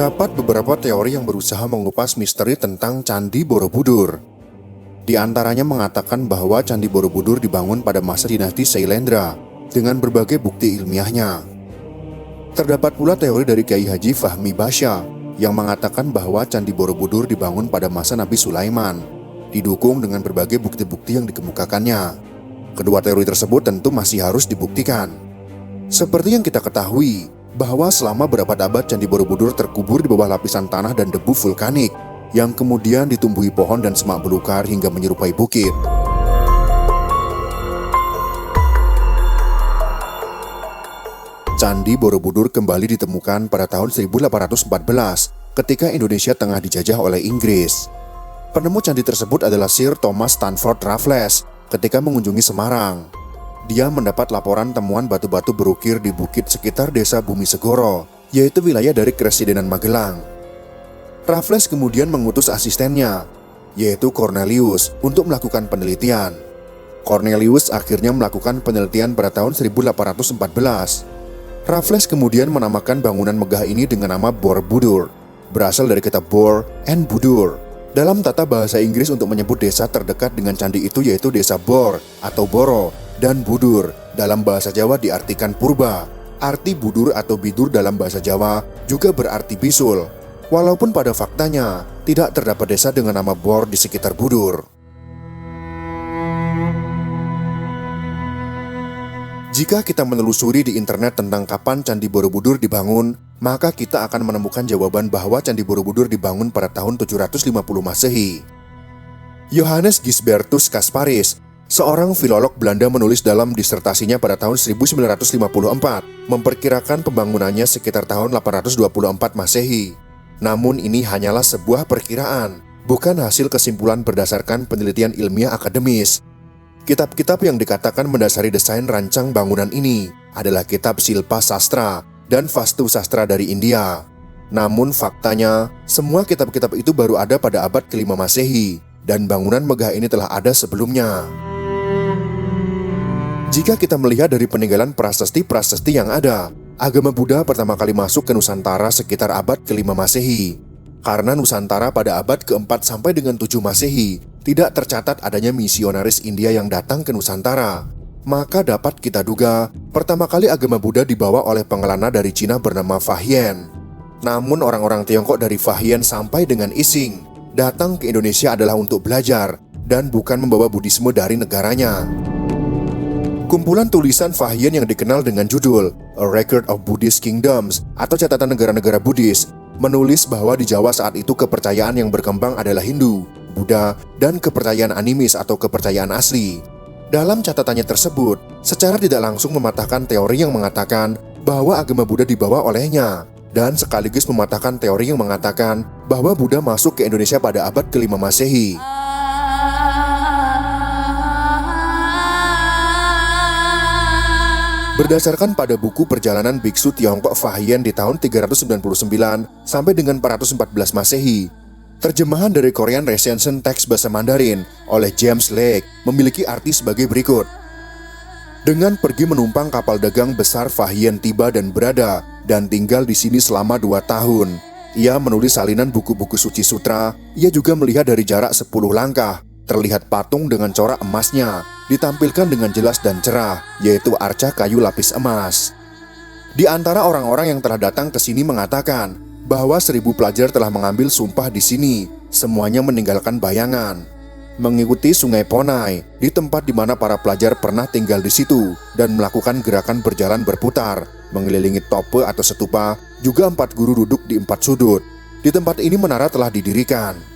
Terdapat beberapa teori yang berusaha mengupas misteri tentang Candi Borobudur. Di antaranya mengatakan bahwa Candi Borobudur dibangun pada masa dinasti Sailendra dengan berbagai bukti ilmiahnya. Terdapat pula teori dari Kiai Haji Fahmi Basya yang mengatakan bahwa Candi Borobudur dibangun pada masa Nabi Sulaiman, didukung dengan berbagai bukti-bukti yang dikemukakannya. Kedua teori tersebut tentu masih harus dibuktikan. Seperti yang kita ketahui, bahwa selama berabad-abad Candi Borobudur terkubur di bawah lapisan tanah dan debu vulkanik yang kemudian ditumbuhi pohon dan semak belukar hingga menyerupai bukit. Candi Borobudur kembali ditemukan pada tahun 1814 ketika Indonesia tengah dijajah oleh Inggris. Penemu candi tersebut adalah Sir Thomas Stamford Raffles ketika mengunjungi Semarang. Dia mendapat laporan temuan batu-batu berukir di bukit sekitar desa Bumi Segoro, yaitu wilayah dari Kresidenan Magelang. Raffles kemudian mengutus asistennya, yaitu Cornelius, untuk melakukan penelitian. Cornelius akhirnya melakukan penelitian pada tahun 1814. Raffles kemudian menamakan bangunan megah ini dengan nama Borobudur, berasal dari kata Bor and Budur. Dalam tata bahasa Inggris untuk menyebut desa terdekat dengan candi itu yaitu desa Bor atau Boro, dan Budur dalam bahasa Jawa diartikan purba. Arti Budur atau Bidur dalam bahasa Jawa juga berarti bisul, walaupun pada faktanya tidak terdapat desa dengan nama Bor di sekitar Budur. Jika kita menelusuri di internet tentang kapan Candi Borobudur dibangun, maka kita akan menemukan jawaban bahwa Candi Borobudur dibangun pada tahun 750 Masehi. Johannes Gisbertus Kasparis, seorang filolog Belanda, menulis dalam disertasinya pada tahun 1954, memperkirakan pembangunannya sekitar tahun 824 Masehi. Namun ini hanyalah sebuah perkiraan, bukan hasil kesimpulan berdasarkan penelitian ilmiah akademis. Kitab-kitab yang dikatakan mendasari desain rancang bangunan ini adalah kitab Silpa Sastra dan Vastu Sastra dari India. Namun faktanya, semua kitab-kitab itu baru ada pada abad ke-5 Masehi, dan bangunan megah ini telah ada sebelumnya. Jika kita melihat dari peninggalan prasasti-prasasti yang ada, agama Buddha pertama kali masuk ke Nusantara sekitar abad ke-5 Masehi. Karena Nusantara pada abad ke-4 sampai dengan 7 Masehi tidak tercatat adanya misionaris India yang datang ke Nusantara, maka dapat kita duga pertama kali agama Buddha dibawa oleh pengelana dari Cina bernama Fahian. Namun orang-orang Tiongkok dari Fahian sampai dengan Ising datang ke Indonesia adalah untuk belajar dan bukan membawa Buddhisme dari negaranya. Kumpulan tulisan Fahian yang dikenal dengan judul A Record of Buddhist Kingdoms atau catatan negara-negara Buddhis menulis bahwa di Jawa saat itu kepercayaan yang berkembang adalah Hindu, Buddha, dan kepercayaan animis atau kepercayaan asli. Dalam catatannya tersebut, secara tidak langsung mematahkan teori yang mengatakan bahwa agama Buddha dibawa olehnya, dan sekaligus mematahkan teori yang mengatakan bahwa Buddha masuk ke Indonesia pada abad ke-5 Masehi. Berdasarkan pada buku perjalanan biksu Tiongkok Fahian di tahun 399 sampai dengan 414 Masehi, terjemahan dari Korean Recension Text bahasa Mandarin oleh James Lake memiliki arti sebagai berikut. Dengan pergi menumpang kapal dagang besar, Fahian tiba dan berada dan tinggal di sini selama 2 tahun. Ia menulis salinan buku-buku suci sutra. Ia juga melihat dari jarak 10 langkah. Terlihat patung dengan corak emasnya, ditampilkan dengan jelas dan cerah, yaitu arca kayu lapis emas. Di antara orang-orang yang telah datang ke sini mengatakan bahwa 1000 pelajar telah mengambil sumpah di sini, semuanya meninggalkan bayangan. Mengikuti sungai Ponai, di tempat di mana para pelajar pernah tinggal di situ, dan melakukan gerakan berjalan berputar, mengelilingi tope atau setupa, juga 4 guru duduk di 4 sudut. Di tempat ini menara telah didirikan.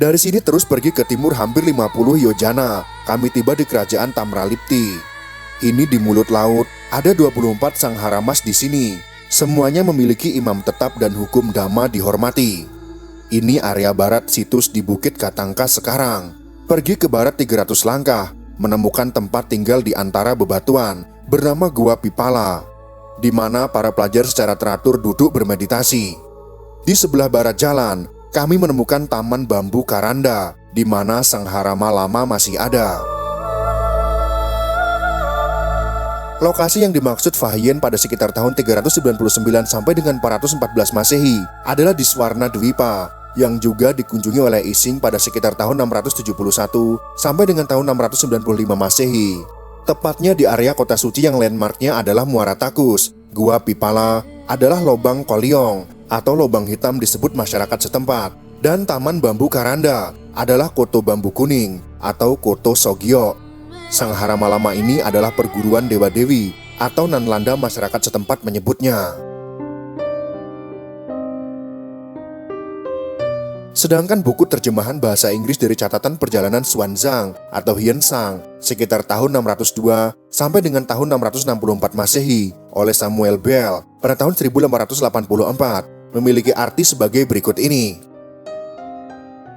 Dari sini terus pergi ke timur hampir 50 yojana, kami tiba di kerajaan Tamralipti. Ini di mulut laut, ada 24 sanghara mas di sini. Semuanya memiliki imam tetap dan hukum dhamma dihormati. Ini area barat situs di Bukit Katangka sekarang. Pergi ke barat 300 langkah, menemukan tempat tinggal di antara bebatuan, bernama Gua Pipala, di mana para pelajar secara teratur duduk bermeditasi. Di sebelah barat jalan, kami menemukan taman bambu Karanda, di mana Sangharama lama masih ada. Lokasi yang dimaksud Fahien pada sekitar tahun 399 sampai dengan 414 Masehi adalah di Swarna Dwipa, yang juga dikunjungi oleh Ising pada sekitar tahun 671 sampai dengan tahun 695 Masehi. Tepatnya di area kota suci yang landmarknya adalah Muara Takus. Gua Pipala adalah lobang Koliong atau lobang hitam disebut masyarakat setempat, dan Taman Bambu Karanda adalah Koto Bambu Kuning atau Koto Sogyo. Sangharama lama ini adalah perguruan dewa-dewi atau Nanlanda masyarakat setempat menyebutnya. Sedangkan buku terjemahan bahasa Inggris dari catatan perjalanan Xuanzang atau Hiensang sekitar tahun 602 sampai dengan tahun 664 Masehi oleh Samuel Bell pada tahun 1884 memiliki arti sebagai berikut ini.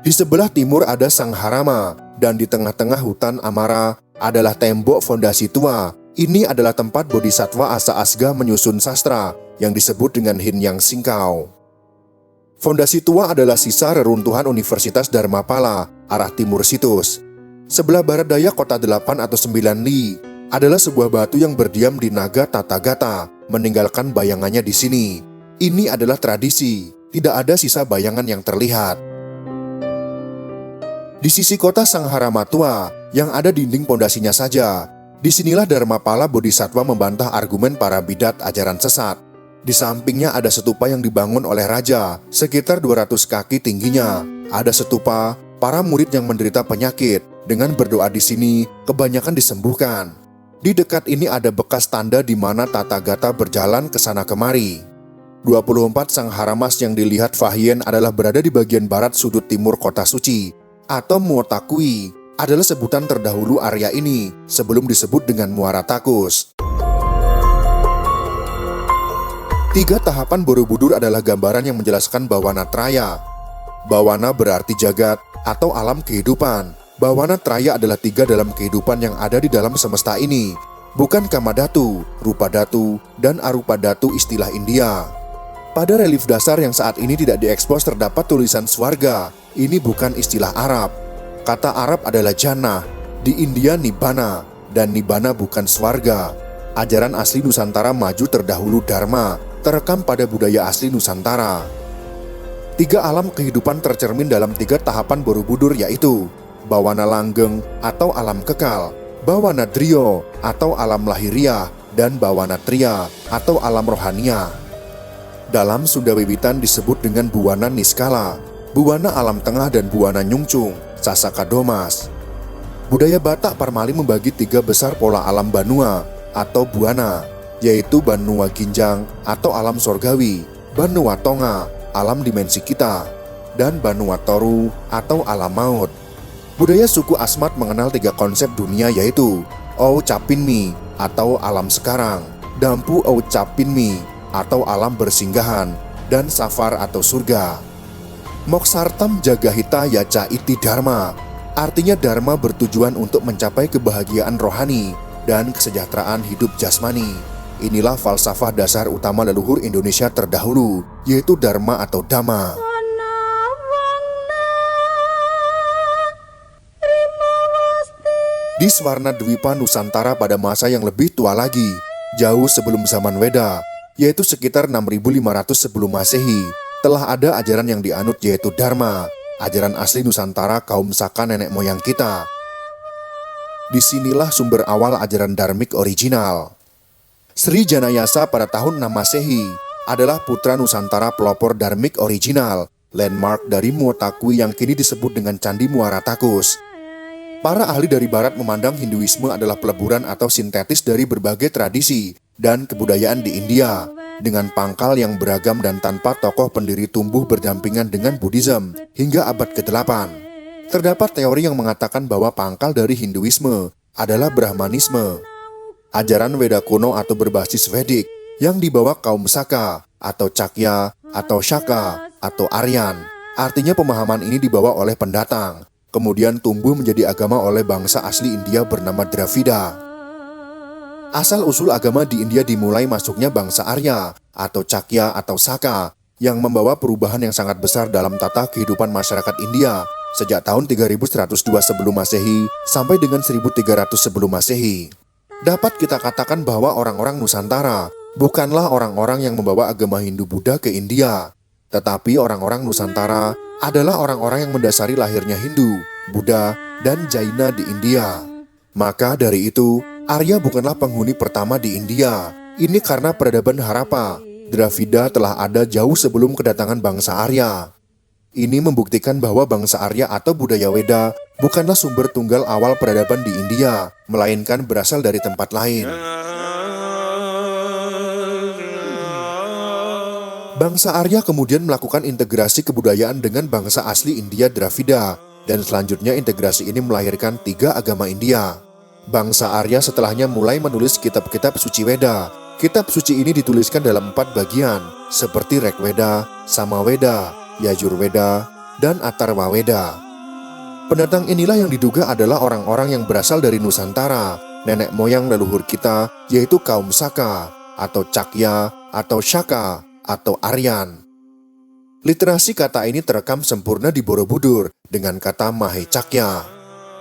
Di sebelah timur ada Sangharama dan di tengah-tengah hutan Amara adalah tembok fondasi tua. Ini adalah tempat Bodhisattva Asa Asga menyusun sastra yang disebut dengan Hin Yang Singkau. Fondasi tua adalah sisa reruntuhan Universitas Dharmapala, arah timur situs. Sebelah barat daya kota 8 atau 9 li adalah sebuah batu yang berdiam di Naga Tathagata, meninggalkan bayangannya di sini. Ini adalah tradisi, tidak ada sisa bayangan yang terlihat. Di sisi kota Sangharama tua, yang ada dinding pondasinya saja, disinilah Dharmapala Bodhisattva membantah argumen para bidat ajaran sesat. Di sampingnya ada stupa yang dibangun oleh raja, sekitar 200 kaki tingginya. Ada stupa para murid yang menderita penyakit. Dengan berdoa di sini, kebanyakan disembuhkan. Di dekat ini ada bekas tanda di mana Tathagata berjalan ke sana kemari. 24 Sangharamas yang dilihat Fahien adalah berada di bagian barat sudut timur kota suci, atau Muotakui, adalah sebutan terdahulu area ini sebelum disebut dengan Muara Takus. 3 tahapan Borobudur adalah gambaran yang menjelaskan Bawana Traya. Bawana berarti jagat atau alam kehidupan. Bawana Traya adalah 3 dalam kehidupan yang ada di dalam semesta ini, bukan Kamadhatu, Rupadhatu, dan Arupadhatu istilah India. Pada relief dasar yang saat ini tidak diekspos terdapat tulisan swarga. Ini bukan istilah Arab. Kata Arab adalah jannah, di India nibbana, dan nibbana bukan swarga. Ajaran asli Nusantara maju terdahulu Dharma, terekam pada budaya asli Nusantara. 3 alam kehidupan tercermin dalam 3 tahapan Borobudur, yaitu Bawana Langgeng atau alam kekal, Bawana Driyo atau alam lahiriah, dan Bawana Triya atau alam rohania. Dalam Sunda Wiwitan disebut dengan Buwana Niskala, Buwana Alam Tengah, dan Buwana Nyungcung, Sasaka Domas. Budaya Batak Parmali membagi 3 besar pola alam Banua atau Buana, yaitu Banua Ginjang atau alam sorgawi, Banua Tonga, alam dimensi kita, dan Banua Toru atau alam maut. Budaya suku Asmat mengenal 3 konsep dunia, yaitu Au Capinmi atau alam sekarang, Dampu Au Capinmi atau alam bersinggahan, dan Safar atau surga. Moksartam Jagahita Yaca Iti Dharma, artinya Dharma bertujuan untuk mencapai kebahagiaan rohani dan kesejahteraan hidup jasmani. Inilah falsafah dasar utama leluhur Indonesia terdahulu, yaitu Dharma atau Dhamma. Di Swarna Dwipa Nusantara pada masa yang lebih tua lagi, jauh sebelum zaman Weda, yaitu sekitar 6500 sebelum Masehi, telah ada ajaran yang dianut, yaitu Dharma, ajaran asli Nusantara kaum Saka nenek moyang kita. Disinilah sumber awal ajaran dharmik original. Sri Janayasa pada tahun 6 Masehi adalah putra Nusantara pelopor dharmik original, landmark dari Muotakui yang kini disebut dengan Candi Muara Takus. Para ahli dari barat memandang Hinduisme adalah peleburan atau sintetis dari berbagai tradisi dan kebudayaan di India, dengan pangkal yang beragam dan tanpa tokoh pendiri tumbuh berdampingan dengan Buddhism hingga abad ke-8. Terdapat teori yang mengatakan bahwa pangkal dari Hinduisme adalah Brahmanisme, ajaran Weda kuno atau berbasis Vedik yang dibawa kaum Saka atau Cakya atau Shaka atau Aryan. Artinya pemahaman ini dibawa oleh pendatang, kemudian tumbuh menjadi agama oleh bangsa asli India bernama Dravida. Asal-usul agama di India dimulai masuknya bangsa Arya atau Cakya atau Saka yang membawa perubahan yang sangat besar dalam tata kehidupan masyarakat India sejak tahun 3102 sebelum Masehi sampai dengan 1300 sebelum Masehi. dapat kita katakan bahwa orang-orang Nusantara bukanlah orang-orang yang membawa agama Hindu-Buddha ke India, tetapi orang-orang Nusantara adalah orang-orang yang mendasari lahirnya Hindu, Buddha, dan Jaina di India. Maka dari itu, Arya bukanlah penghuni pertama di India. Ini karena peradaban Harappa, Dravida telah ada jauh sebelum kedatangan bangsa Arya. Ini membuktikan bahwa bangsa Arya atau budaya Weda bukanlah sumber tunggal awal peradaban di India, melainkan berasal dari tempat lain. Bangsa Arya kemudian melakukan integrasi kebudayaan dengan bangsa asli India Dravida, dan selanjutnya integrasi ini melahirkan 3 agama India. Bangsa Arya setelahnya mulai menulis kitab-kitab suci Weda. Kitab suci ini dituliskan dalam 4 bagian, seperti Rigveda, Samaveda, Yajurveda, dan Atharvaveda. Pendatang inilah yang diduga adalah orang-orang yang berasal dari Nusantara, nenek moyang leluhur kita, yaitu kaum Saka, atau Cakya, atau Shaka, atau Aryan. Literasi kata ini terekam sempurna di Borobudur dengan kata Mahecakya.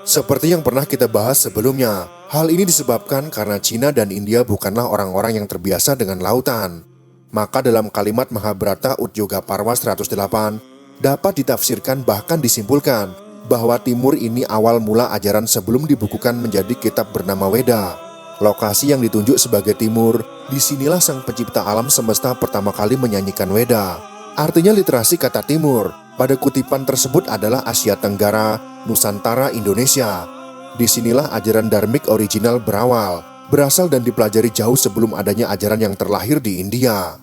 Seperti yang pernah kita bahas sebelumnya, hal ini disebabkan karena Cina dan India bukanlah orang-orang yang terbiasa dengan lautan. Maka dalam kalimat Mahabharata Udyogaparwa 108 dapat ditafsirkan bahkan disimpulkan bahwa Timur ini awal mula ajaran sebelum dibukukan menjadi kitab bernama Weda. Lokasi yang ditunjuk sebagai Timur, disinilah sang pencipta alam semesta pertama kali menyanyikan Weda. Artinya literasi kata Timur pada kutipan tersebut adalah Asia Tenggara, Nusantara, Indonesia. Disinilah ajaran dharmik original berawal, berasal dan dipelajari jauh sebelum adanya ajaran yang terlahir di India.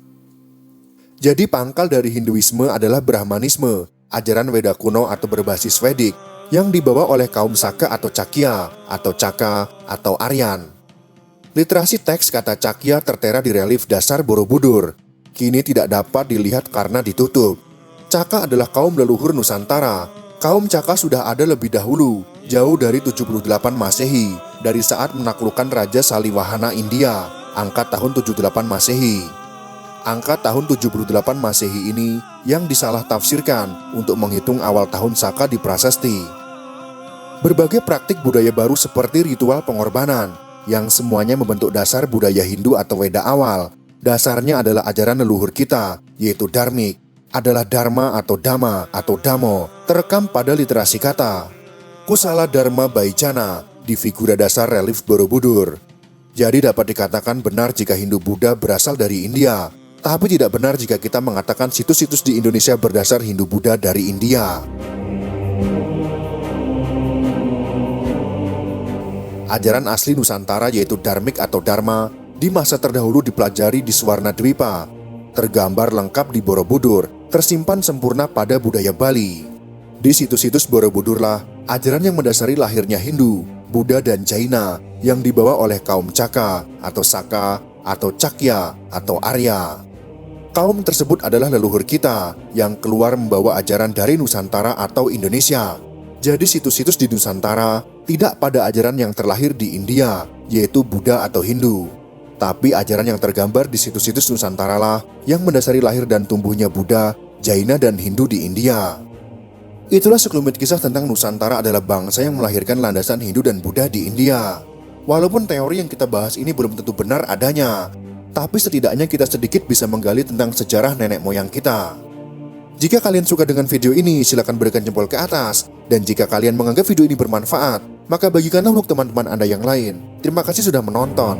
Jadi pangkal dari Hinduisme adalah Brahmanisme, ajaran Weda kuno atau berbasis Vedik, yang dibawa oleh kaum Saka atau Cakya, atau Caka, atau Aryan. Literasi teks kata Cakya tertera di relief dasar Borobudur. Kini tidak dapat dilihat karena ditutup. Caka adalah kaum leluhur Nusantara. Kaum Caka sudah ada lebih dahulu, jauh dari 78 Masehi, dari saat menaklukkan Raja Salivahana India, angka tahun 78 Masehi. Angka tahun 78 Masehi ini yang disalah tafsirkan untuk menghitung awal tahun Saka di Prasasti. Berbagai praktik budaya baru seperti ritual pengorbanan, yang semuanya membentuk dasar budaya Hindu atau Weda awal. Dasarnya adalah ajaran leluhur kita, yaitu dharmik, adalah dharma atau dhamma atau dhammo, terekam pada literasi kata. Kusala Dharma Baicana di figura dasar relief Borobudur. Jadi dapat dikatakan benar jika Hindu-Buddha berasal dari India, tapi tidak benar jika kita mengatakan situs-situs di Indonesia berdasar Hindu-Buddha dari India. Ajaran asli Nusantara yaitu dharmik atau dharma di masa terdahulu dipelajari di Swarnadwipa, tergambar lengkap di Borobudur, tersimpan sempurna pada budaya Bali. Di situs-situs Borobudurlah ajaran yang mendasari lahirnya Hindu, Buddha, dan Jaina yang dibawa oleh kaum Caka, atau Saka, atau Cakya, atau Arya. Kaum tersebut adalah leluhur kita yang keluar membawa ajaran dari Nusantara atau Indonesia. Jadi situs-situs di Nusantara tidak pada ajaran yang terlahir di India, yaitu Buddha atau Hindu. Tapi ajaran yang tergambar di situs-situs Nusantara lah yang mendasari lahir dan tumbuhnya Buddha, Jaina, dan Hindu di India. Itulah sekelumit kisah tentang Nusantara adalah bangsa yang melahirkan landasan Hindu dan Buddha di India. Walaupun teori yang kita bahas ini belum tentu benar adanya, tapi setidaknya kita sedikit bisa menggali tentang sejarah nenek moyang kita. Jika kalian suka dengan video ini, silakan berikan jempol ke atas. Dan jika kalian menganggap video ini bermanfaat, maka bagikanlah untuk teman-teman Anda yang lain. Terima kasih sudah menonton.